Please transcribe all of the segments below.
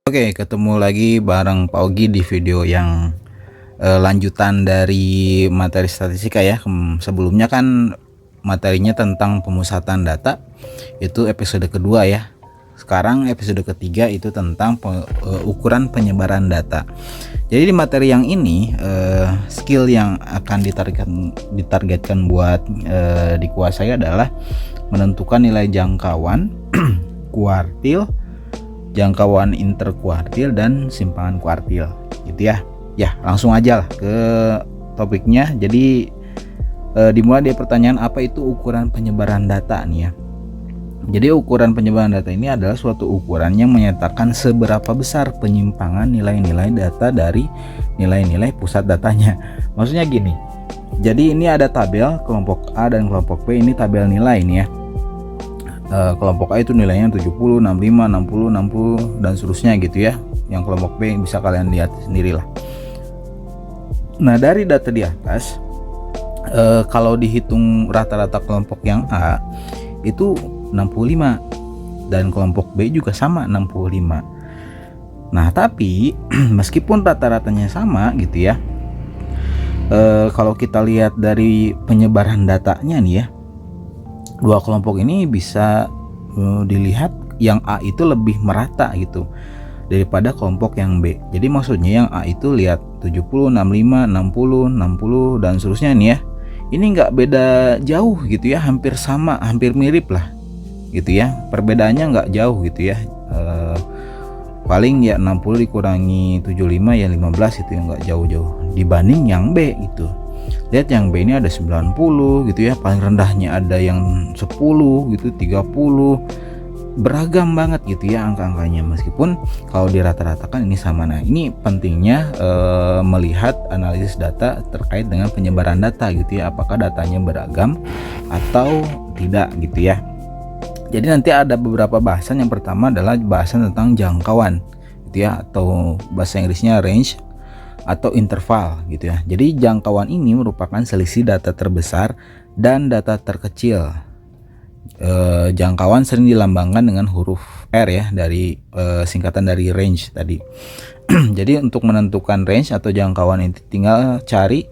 Oke, ketemu lagi bareng Pak Ogi di video yang lanjutan dari materi statistika ya. Sebelumnya kan materinya tentang pemusatan data, itu episode kedua ya. Sekarang episode ketiga itu tentang ukuran penyebaran data. Jadi di materi yang ini skill yang akan ditargetkan buat dikuasai adalah menentukan nilai jangkauan, kuartil, jangkauan interkuartil, dan simpangan kuartil gitu ya. Ya langsung aja lah ke topiknya. Jadi dimulai dari pertanyaan, apa itu ukuran penyebaran data nih ya. Jadi ukuran penyebaran data ini adalah suatu ukuran yang menyatakan seberapa besar penyimpangan nilai-nilai data dari nilai-nilai pusat datanya. Maksudnya gini, jadi ini ada tabel kelompok A dan kelompok B, ini tabel nilai nih ya. Kelompok A itu nilainya 70, 65, 60, 60 dan seterusnya gitu ya. Yang kelompok B bisa kalian lihat sendirilah. Nah, dari data di atas kalau dihitung rata-rata kelompok yang A itu 65 dan kelompok B juga sama 65. Nah, tapi meskipun rata-ratanya sama gitu ya, kalau kita lihat dari penyebaran datanya nih ya, dua kelompok ini bisa dilihat yang A itu lebih merata gitu daripada kelompok yang B. Jadi maksudnya yang A itu lihat 70, 65, 60, 60 dan seterusnya nih ya. Ini nggak beda jauh gitu ya, hampir sama, hampir mirip lah gitu ya. Perbedaannya nggak jauh gitu ya. Paling ya 60 dikurangi 75 ya 15, itu yang nggak jauh-jauh dibanding yang B gitu. Lihat yang B ini ada 90 gitu ya, paling rendahnya ada yang 10 gitu, 30, beragam banget gitu ya angka-angkanya, meskipun kalau dirata-ratakan ini sama. Nah, ini pentingnya melihat analisis data terkait dengan penyebaran data gitu ya, apakah datanya beragam atau tidak gitu ya. Jadi nanti ada beberapa bahasan. Yang pertama adalah bahasan tentang jangkauan gitu ya, atau bahasa Inggrisnya range atau interval gitu ya. Jadi jangkauan ini merupakan selisih data terbesar dan data terkecil. Jangkauan sering dilambangkan dengan huruf R ya, dari singkatan dari range tadi. Jadi untuk menentukan range atau jangkauan itu tinggal cari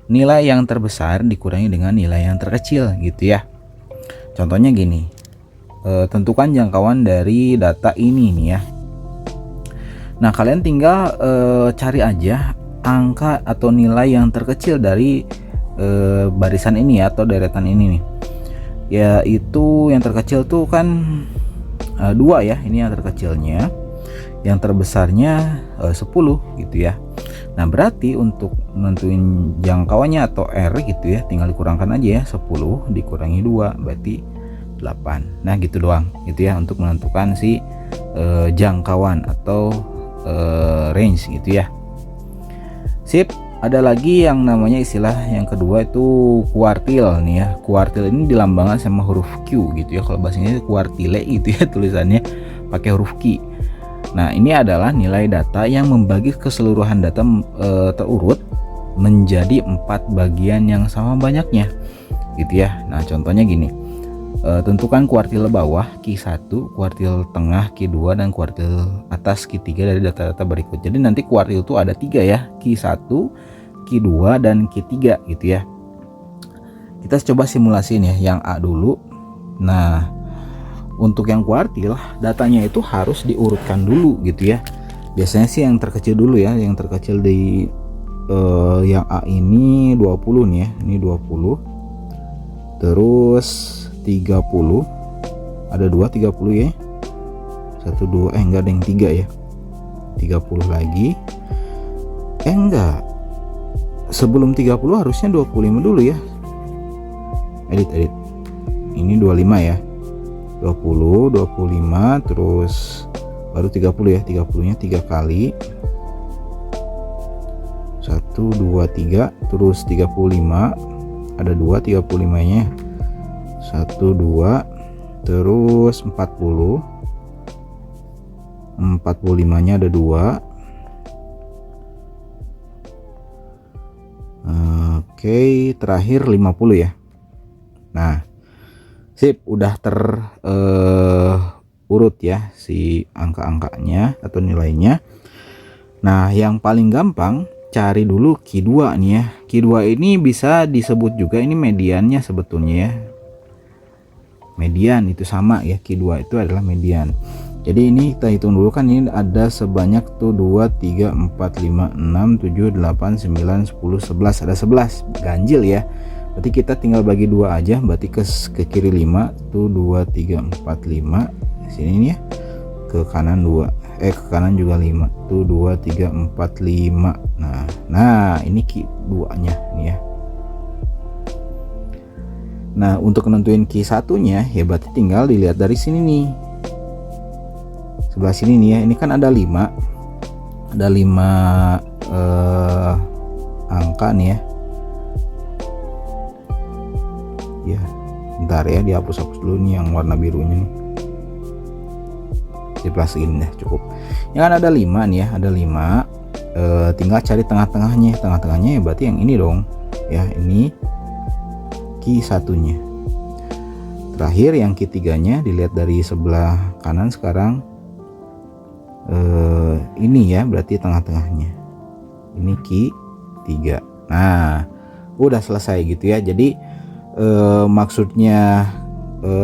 nilai yang terbesar dikurangi dengan nilai yang terkecil gitu ya. Contohnya gini, tentukan jangkauan dari data ini nih ya. Nah, kalian tinggal cari aja angka atau nilai yang terkecil dari barisan ini ya, atau deretan ini nih. Yaitu yang terkecil tuh kan 2 ya, ini yang terkecilnya. Yang terbesarnya 10 gitu ya. Nah, berarti untuk menentuin jangkauannya atau R gitu ya, tinggal dikurangkan aja ya, 10 dikurangi 2 berarti 8. Nah, gitu doang gitu ya untuk menentukan si jangkauan atau range gitu ya. Sip. Ada lagi yang namanya istilah yang kedua itu kuartil nih ya. Kuartil ini dilambangkan sama huruf Q gitu ya. Kalau bahasanya kuartile gitu ya tulisannya pakai huruf Q. Nah, ini adalah nilai data yang membagi keseluruhan data terurut menjadi 4 bagian yang sama banyaknya gitu ya. Nah, contohnya gini. Tentukan kuartil bawah Q1, kuartil tengah Q2, dan kuartil atas Q3 dari data-data berikut. Jadi nanti kuartil itu ada 3 ya, Q1, Q2, dan Q3 gitu ya. Kita coba simulasiin ya yang A dulu. Nah, untuk yang kuartil datanya itu harus diurutkan dulu gitu ya. Biasanya sih yang terkecil dulu ya, yang terkecil di yang A ini 20 nih ya, ini 20. Terus 30, ada 2 30 ya, 1 2 enggak ada yang 3 ya, 30 lagi, enggak, sebelum 30 harusnya 25 dulu ya, edit ini 25 ya, 20 25 terus baru 30 ya, 30 nya 3 kali, 1 2 3 terus 35, ada 2 35 nya, 1 2 terus 40, 45 nya ada 2. Oke, terakhir 50 ya. Nah, sip, udah urut ya si angka-angkanya atau nilainya. Nah, yang paling gampang cari dulu Q2 nih ya. Q2 ini bisa disebut juga ini mediannya sebetulnya ya. Median itu sama ya, Q2 itu adalah median. Jadi ini kita hitung dulu kan, ini ada sebanyak tuh 2 3 4 5 6 7 8 9 10 11, ada 11 ganjil ya. Berarti kita tinggal bagi dua aja, berarti ke kiri 5 tuh 2 3 4 5 sini nih ya. Ke kanan 2, ke kanan juga 5 tuh 2 3 4 5. Nah ini Q2 nya nih ya. Nah untuk nentuin Q1 nya ya berarti tinggal dilihat dari sini nih, sebelah sini nih ya. Ini kan ada 5 angka nih ya. Ya bentar ya, dihapus dulu nih yang warna birunya nih, diplasikin deh cukup. Yang kan ada 5 nih ya, ada 5. Tinggal cari tengah-tengahnya. Tengah-tengahnya ya berarti yang ini dong ya, ini Q1 nya. Terakhir yang Q3 nya dilihat dari sebelah kanan sekarang. Ini ya berarti tengah-tengahnya, ini Q3. Nah udah selesai gitu ya. Jadi maksudnya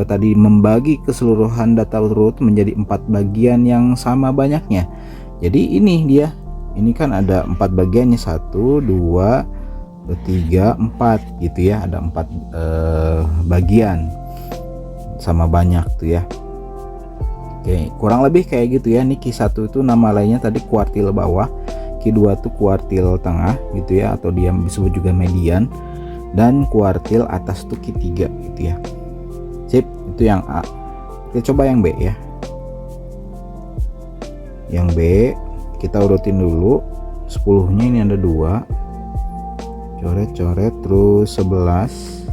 tadi membagi keseluruhan data urut menjadi 4 bagian yang sama banyaknya. Jadi ini dia, ini kan ada 4 bagiannya, 1 2 3 4 gitu ya. Ada 4 bagian sama banyak tuh ya. Oke, kurang lebih kayak gitu ya. Ini Q1 itu nama lainnya tadi kuartil bawah, Q2 itu kuartil tengah gitu ya, atau dia disebut juga median, dan kuartil atas tuh Q3 gitu ya. Sip, itu yang A. Kita coba yang B ya. Yang B kita urutin dulu. 10 nya ini ada 2, coret-coret, terus 11,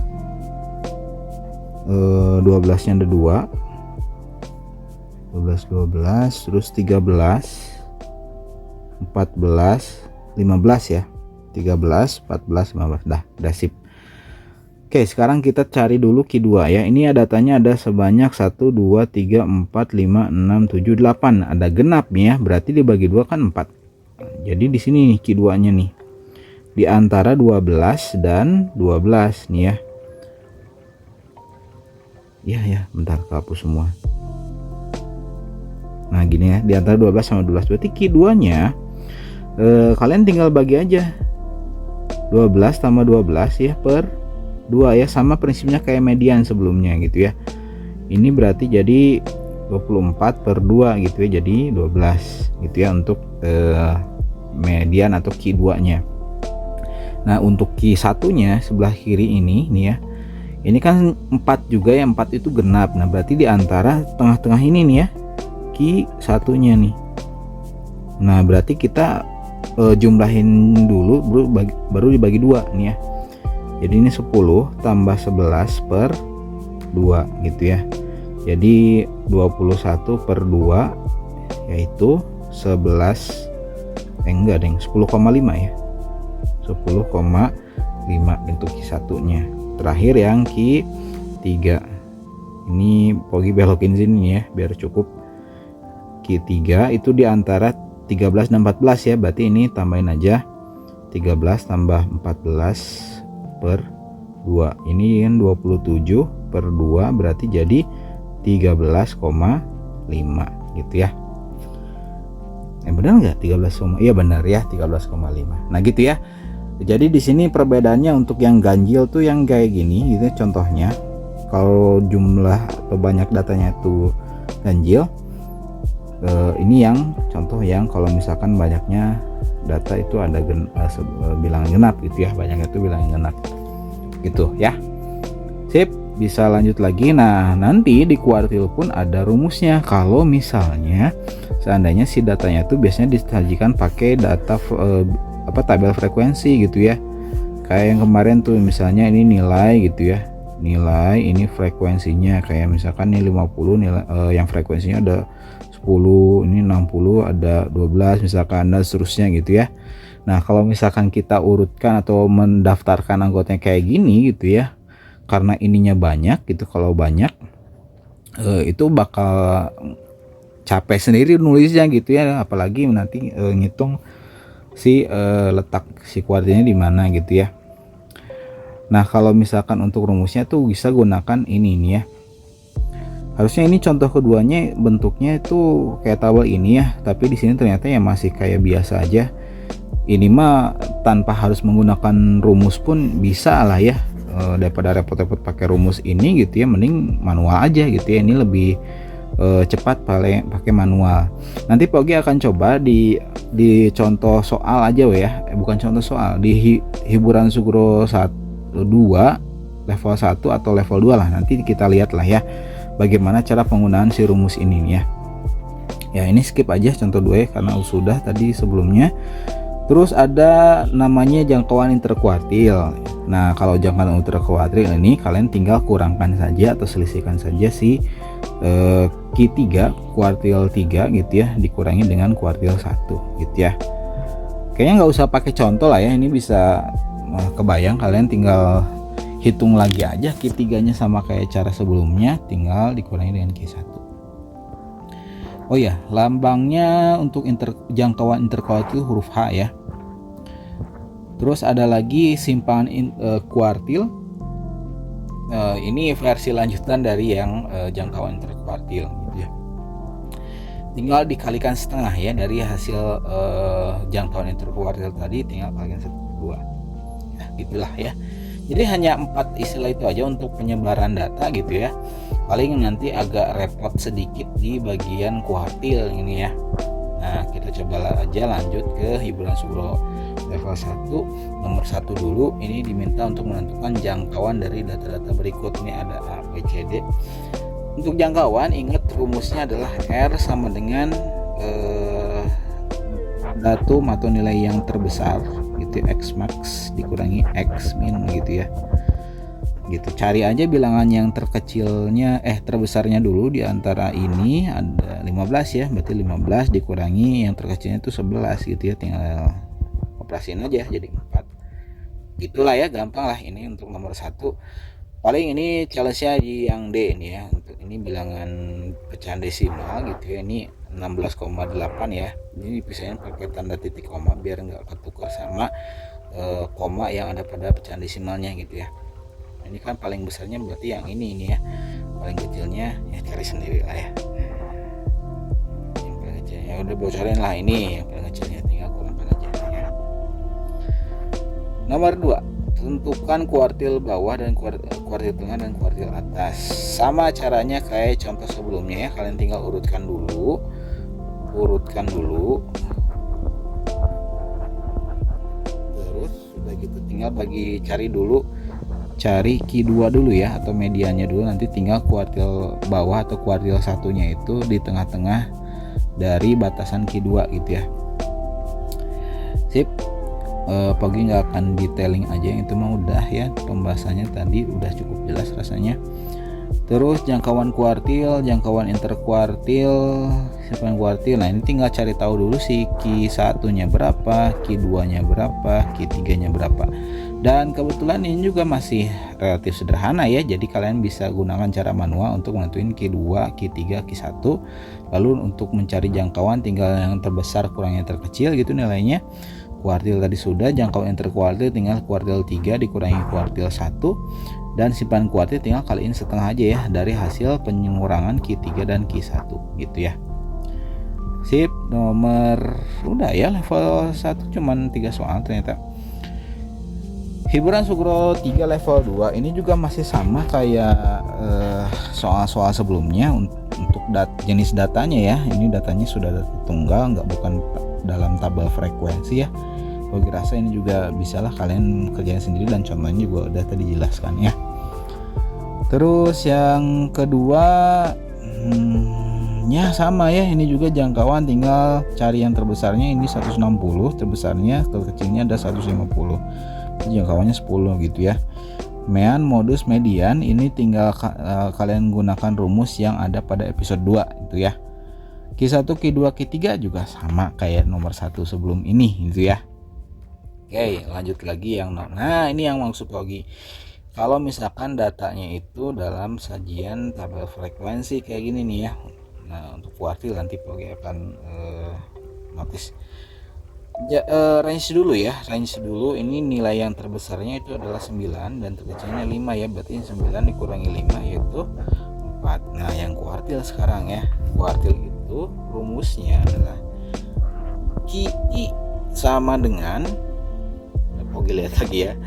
12 nya ada 2, 12 terus 13, 14, 15 ya. 13 14 15, dah sip. Oke, sekarang kita cari dulu Q2 ya. Ini datanya ada sebanyak 1 2 3 4 5 6 7 8, ada genap nih ya, berarti dibagi 2 kan 4. Jadi di sini nih Q2 nya nih di antara 12 dan 12 nih ya. Ya bentar, kehapus semua. Nah gini ya, di antara 12 sama 12, berarti Q2 nya kalian tinggal bagi aja 12 tambah 12 ya per 2 ya, sama prinsipnya kayak median sebelumnya gitu ya. Ini berarti jadi 24 per 2 gitu ya, jadi 12 gitu ya untuk median atau Q2 nya. Nah untuk Q1 nya sebelah kiri ini nih ya, ini kan 4 juga ya, 4 itu genap. Nah berarti di antara tengah-tengah ini nih ya Q1 nya nih. Nah berarti kita jumlahin dulu baru dibagi 2 nih ya. Jadi ini 10 tambah 11 per 2 gitu ya. Jadi 21 per 2 yaitu 11, enggak deng, 10,5 ya. 10,5 untuk Q1 nya. Terakhir yang Q3. Ini Pogi belokin sini ya biar cukup. Q3 itu di antara 13 dan 14 ya, berarti ini tambahin aja 13 tambah 14 per 2, ini kan 27 per 2 berarti jadi 13,5 gitu ya. Benar nggak 13, iya benar ya 13,5. Nah gitu ya. Jadi di sini perbedaannya untuk yang ganjil tuh yang kayak gini gitu contohnya. Kalau jumlah atau banyak datanya itu ganjil, ini yang contoh yang kalau misalkan banyaknya data itu ada bilangan genap gitu ya, banyaknya itu bilangan genap gitu ya. Sip, bisa lanjut lagi. Nah nanti di kuartil pun ada rumusnya. Kalau misalnya seandainya si datanya itu biasanya disajikan pakai data tabel frekuensi gitu ya, kayak yang kemarin tuh misalnya ini nilai gitu ya, nilai ini frekuensinya kayak misalkan ini 50 nilai yang frekuensinya ada 10, ini 60 ada 12 misalkan, dan seterusnya gitu ya. Nah kalau misalkan kita urutkan atau mendaftarkan anggotanya kayak gini gitu ya, karena ininya banyak gitu, kalau banyak itu bakal capek sendiri nulisnya gitu ya, apalagi nanti ngitung si letak si kuartilnya di mana gitu ya. Nah kalau misalkan untuk rumusnya tuh bisa gunakan ini nih ya. Harusnya ini contoh keduanya bentuknya itu kayak tabel ini ya, tapi di sini ternyata ya masih kayak biasa aja. Ini mah tanpa harus menggunakan rumus pun bisa lah ya, daripada repot-repot pakai rumus ini gitu ya, mending manual aja gitu ya. Ini lebih cepat pakai manual. Nanti Pogi akan coba di contoh soal aja ya, bukan contoh soal, di hiburan Sugro 2 level 1 atau level 2 lah, nanti kita lihat lah ya bagaimana cara penggunaan si rumus ini nih ya. Ya ini skip aja contoh 2 ya, karena sudah tadi sebelumnya. Terus ada namanya jangkauan interkuartil. Nah kalau jangkauan interkuartil ini kalian tinggal kurangkan saja atau selisihkan saja si Q3 kuartil 3 gitu ya, dikurangi dengan kuartil 1 gitu ya. Kayaknya nggak usah pakai contoh lah ya, ini bisa kebayang, kalian tinggal hitung lagi aja Q3 nya sama kayak cara sebelumnya, tinggal dikurangi dengan Q1. Oh ya, lambangnya untuk jangkauan interkuartil huruf H ya. Terus ada lagi simpangan kuartil. Ini versi lanjutan dari yang jangkauan interkuartil gitu ya. Tinggal dikalikan setengah ya, dari hasil jangkauan interkuartil tadi tinggal kalikan 1/2. Nah, gitulah ya. Jadi hanya 4 istilah itu aja untuk penyebaran data gitu ya. Paling nanti agak repot sedikit di bagian kuartil ini ya. Nah kita coba aja lanjut ke hiburan Sugro level 1. Nomor 1 dulu, ini diminta untuk menentukan jangkauan dari data-data berikut. Ini ada A, B, C, D. Untuk jangkauan ingat rumusnya adalah R sama dengan datum atau nilai yang terbesar gitu, X max dikurangi X min gitu ya. Gitu, cari aja bilangan yang terbesarnya dulu. Di antara ini ada 15 ya, berarti 15 dikurangi yang terkecilnya itu 11 gitu ya, tinggal operasiin aja jadi 4. Gitulah ya, gampang lah ini untuk nomor 1. Paling ini challenge-nya di yang D ini ya. Untuk ini bilangan pecahan desimal gitu ya, ini 16,8 ya. Ini dipisahin pakai tanda titik koma biar nggak ketukar sama koma yang ada pada pecahan desimalnya gitu ya. Ini kan paling besarnya berarti yang ini ya, paling kecilnya ya cari sendiri lah ya. Yang paling kecilnya ya udah bocorin lah, ini yang paling kecilnya tinggal kurangkan aja ya. Nomor 2, tentukan kuartil bawah dan kuartil tengah dan kuartil atas. Sama caranya kayak contoh sebelumnya ya, kalian tinggal urutkan dulu. Terus udah gitu tinggal cari Q2 dulu ya, atau mediannya dulu, nanti tinggal kuartil bawah atau kuartil satunya itu di tengah-tengah dari batasan Q2 gitu ya. Sip. Pogi nggak akan detailing aja, itu mah udah ya, pembahasannya tadi udah cukup jelas rasanya. Terus jangkauan kuartil, jangkauan interkuartil, simpangan kuartil. Nah ini tinggal cari tahu dulu si Q1 nya berapa, Q2 nya berapa, Q3 nya berapa. Dan kebetulan ini juga masih relatif sederhana ya, jadi kalian bisa gunakan cara manual untuk menentuin Q2, Q3, Q1. Lalu untuk mencari jangkauan tinggal yang terbesar kurang yang terkecil gitu nilainya. Kuartil tadi sudah, jangkauan interkuartil tinggal kuartil 3 dikurangi kuartil 1, dan simpan kuartil tinggal kaliin setengah aja ya dari hasil pengurangan Q3 dan Q1 gitu ya. Sip. Nomor udah ya, level 1 cuman 3 soal ternyata. Hiburan Sugro 3 level 2 ini juga masih sama kayak soal-soal sebelumnya. Untuk jenis datanya ya, ini datanya sudah data tunggal, bukan dalam tabel frekuensi ya. Gue rasa ini juga bisalah kalian kerjain sendiri, dan contohnya juga udah tadi dijelaskan ya. Terus yang kedua ya sama ya, ini juga jangkauan, tinggal cari yang terbesarnya ini 160, terbesarnya, terkecilnya ada 150, jangkauannya 10 gitu ya. Modus median ini tinggal kalian gunakan rumus yang ada pada episode 2 itu ya. Q1, Q2, Q3 juga sama kayak nomor 1 sebelum ini gitu ya. Oke, lanjut lagi yang nah ini yang maksud Pogi. Kalau misalkan datanya itu dalam sajian tabel frekuensi kayak gini nih ya. Nah untuk kuartil nanti Pogi akan notice. Range dulu ya, range dulu. Ini nilai yang terbesarnya itu adalah 9 dan terkecilnya 5 ya, berarti 9 dikurangi 5 yaitu 4. Nah yang kuartil sekarang ya, kuartil itu rumusnya adalah QI sama dengan, Pogi lihat lagi ya,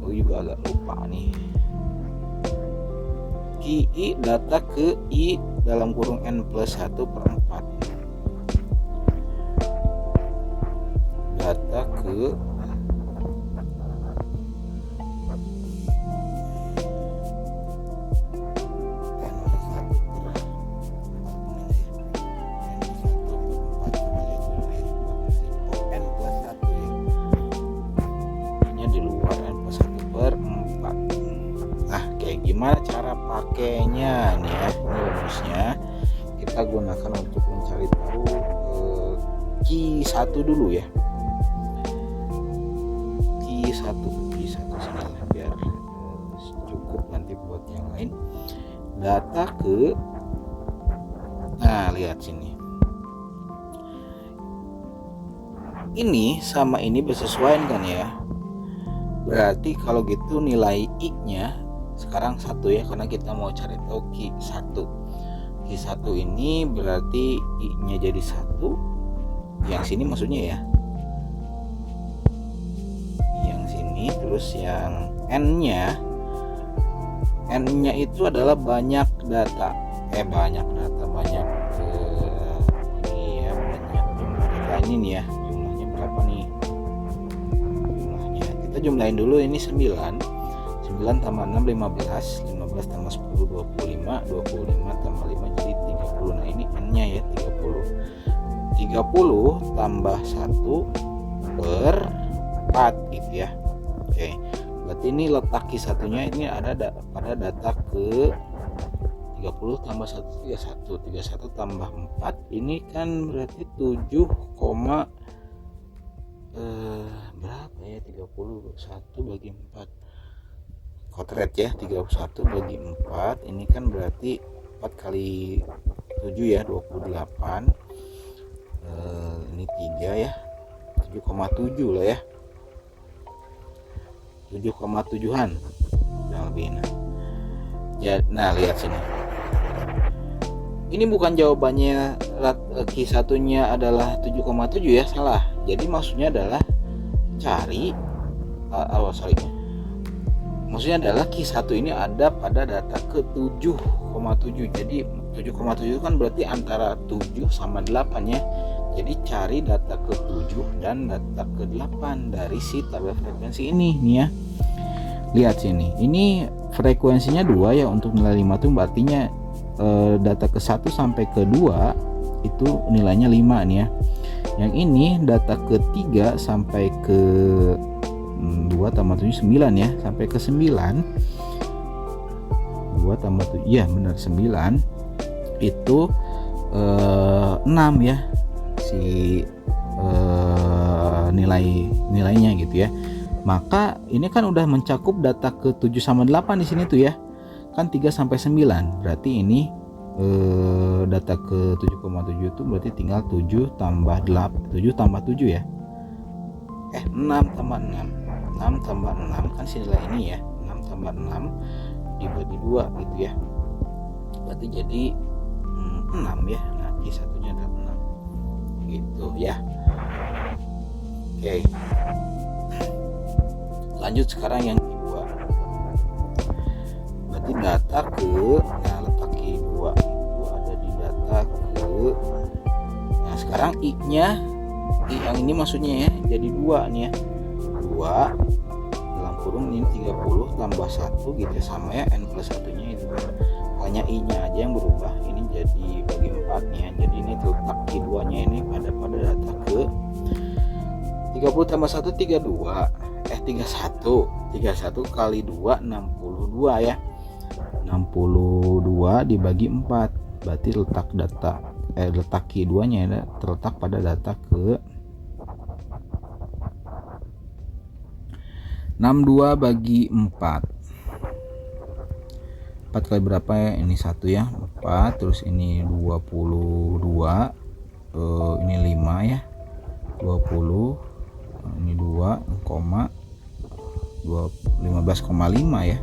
Pogi juga agak lupa nih, QI data ke I dalam kurung N plus 1 per 4, data ke gimana cara pakainya nih ya. Ini rumusnya kita gunakan untuk mencari tahu Q1 dulu ya. Q1 sini biar cukup nanti buat yang lain. Data ke, nah lihat sini, ini sama ini bersesuaian kan ya, berarti kalau gitu nilai I nya sekarang 1 ya, karena kita mau cari tahu Q1. Q1 ini berarti I nya jadi 1, yang sini maksudnya ya, yang sini, terus yang N nya itu adalah banyak data, banyak ini ya, banyak jumlah data ini nih ya. Jumlahnya berapa nih, jumlahnya kita jumlahin dulu. Ini 9 tambah 6 15 tambah 10 25 tambah 5 jadi 30. Nah ini N nya ya 30 tambah 1 per 4 gitu ya. Oke, berarti ini letak Q1 nya ini ada pada data ke 30 tambah 1 31 tambah 4 ini kan berarti 7, berapa ya, 31 bagi 4 kotret ya, 31 bagi 4 ini kan berarti 4 kali 7 ya 28, ini 3 ya, 7,7 lah ya, 7,7an kurang lebih. Nah lihat sini, ini bukan jawabannya Q1 nya adalah 7,7 ya, salah. Jadi maksudnya adalah cari maksudnya adalah Q1 ini ada pada data ke 7,7. Jadi 7,7 kan berarti antara 7 sama 8 ya. Jadi cari data ke 7 dan data ke 8 dari si tabel frekuensi ini nih ya. Lihat sini, ini frekuensinya 2 ya untuk nilai 5 tuh, artinya data ke 1 sampai ke 2 itu nilainya 5 nih ya. Yang ini data ke 3 sampai ke 2 tambah 7 9 ya, sampai ke 9 2 tambah 7 ya benar 9 itu 6 ya si nilainya gitu ya. Maka ini kan udah mencakup data ke 7 sama 8 di sini tuh ya. Kan 3 sampai 9. Berarti ini data ke 7,7 itu berarti tinggal 7 tambah 8, 7 tambah 7 ya. 6 tambah 6. 6 tambah 6 kan si nilai ini ya. 6 tambah 6 dibagi 2 gitu ya. Berarti jadi 6 ya. Nah, Q1 nya adalah 6. Gitu ya. Oke. Lanjut sekarang yang kedua. Berarti data ke, nah letak Q2 itu ada di data ke. Nah, sekarang I nya, I yang ini maksudnya ya, jadi 2 nih ya. 2 dalam kurung ini 30 tambah 1 gitu ya, sama ya, N plus 1 nya itu hanya I nya aja yang berubah. Ini jadi bagi 4 nih ya. Jadi ini letak Q2 nya ini pada data ke 30 tambah 1 32 31 kali 2 62 ya, 62 dibagi 4 berarti letak Q2 nya ya, terletak pada data ke 62 bagi 4 4 kali berapa ya, ini 1 ya, 4, terus ini 22, ini 5 ya, 20, ini 2, 15,5 ya,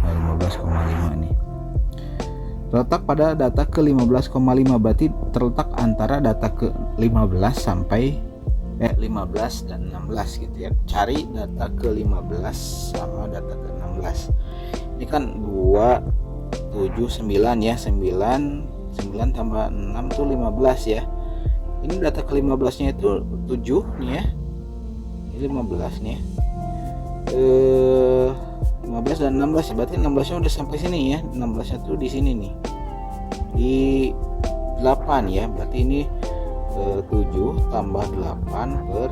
15,5 nih. Terletak pada data ke 15,5, berarti terletak antara data ke 15 sampai 15 dan 16 gitu ya. Cari data ke 15 sama data ke 16. Ini kan 2, 7, 9 ya, 9 tambah 6 tuh 15 ya. Ini data ke 15 nya itu 7 nih ya, ini 15 nih ya, 15 dan 16, berarti 16 nya udah sampai sini ya. 16 nya tuh di sini nih, di 8 ya, berarti ini 7 tambah 8 per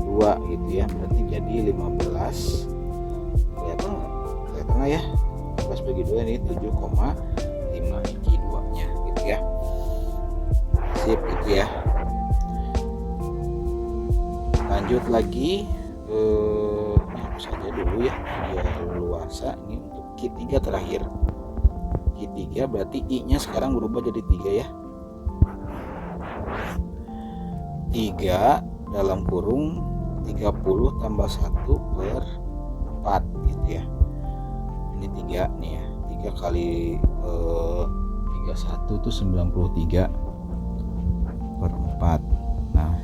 2 gitu ya, berarti jadi 15. Kelihatan nggak? Kelihatan nggak ya? 15 bagi 2 ini 7,5 iki 2 nya gitu ya. Sip gitu ya. Lanjut lagi, hapus saja dulu ya biar luasa. Ini untuk Q3 terakhir. Q3 berarti I nya sekarang berubah jadi 3 ya. 3 dalam kurung 30 tambah 1 per 4 gitu ya. Ini 3 nih ya, 3 kali 31 itu 93 per 4. Nah,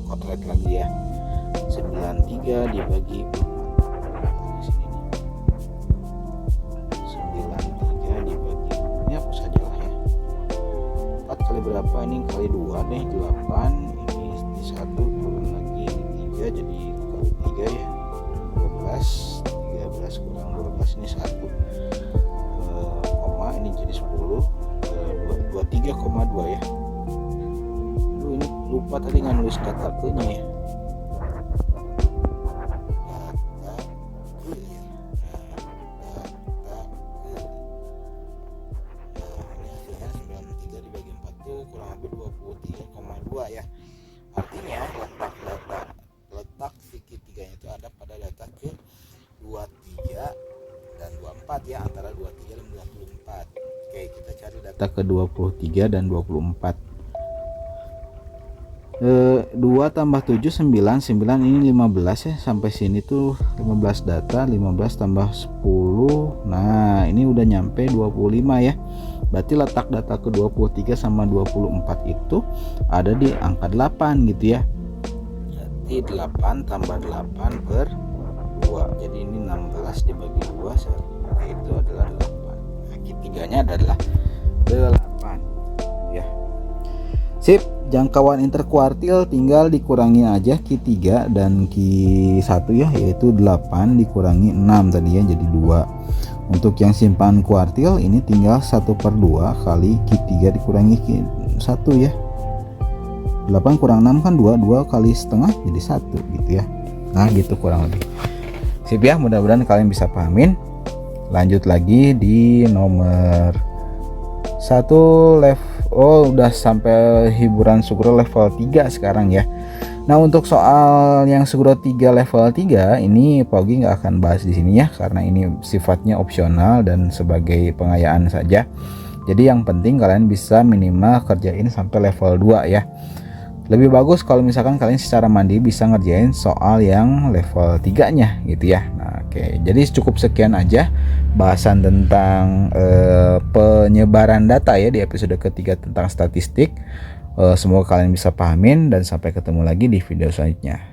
kotlet lagi ya, 93 dibagi 4 di sini nih. 93 dibagi, ini hapus saja lah ya. 4 kali berapa, ini kali 2 deh, 8. Ini 1 turun lagi, ini 3, jadi kali 3 ya, 12. 13 kurang 12 ini 1, koma ini jadi 10, 23,2 ya. Aduh, ini lupa tadi nggak nulis kata ke-nya ya. Kurang lebih 23,2 ya. Artinya letak si Q3 nya itu ada pada data ke 23 dan 24 ya, antara 23 dan 24. Oke, kita cari data ke 23 dan 24. 2 tambah 7 9, 9 ini 15 ya, sampai sini tuh 15 data, 15 tambah 10. Nah, ini udah nyampe 25 ya. Berarti letak data ke 23 sama 24 itu ada di angka 8 gitu ya. Berarti 8 tambah 8 per 2. Jadi ini 16 dibagi 2 itu adalah 8. Nah, Q3 nya adalah 8 ya. Sip, jangkauan interkuartil tinggal dikurangi aja Q3 dan Q1 ya, yaitu 8 dikurangi 6 tadi ya, jadi 2. Untuk yang simpan kuartil ini tinggal 1/2 kali Q3 dikurangi Q1 ya. 8 kurang 6 kan 2, 2 kali setengah jadi 1 gitu ya. Nah gitu kurang lebih. Sip ya, mudah-mudahan kalian bisa pahamin. Lanjut lagi di nomor 1 level. Oh, udah sampai hiburan Sugro level 3 sekarang ya. Nah, untuk soal yang Sugro 3 level 3 ini Pogi nggak akan bahas di sini ya, karena ini sifatnya opsional dan sebagai pengayaan saja. Jadi yang penting kalian bisa minimal kerjain sampai level 2 ya. Lebih bagus kalau misalkan kalian secara mandiri bisa ngerjain soal yang level 3-nya gitu ya. Nah, oke. Jadi cukup sekian aja bahasan tentang penyebaran data ya di episode ketiga tentang statistik. Semoga kalian bisa pahamin dan sampai ketemu lagi di video selanjutnya.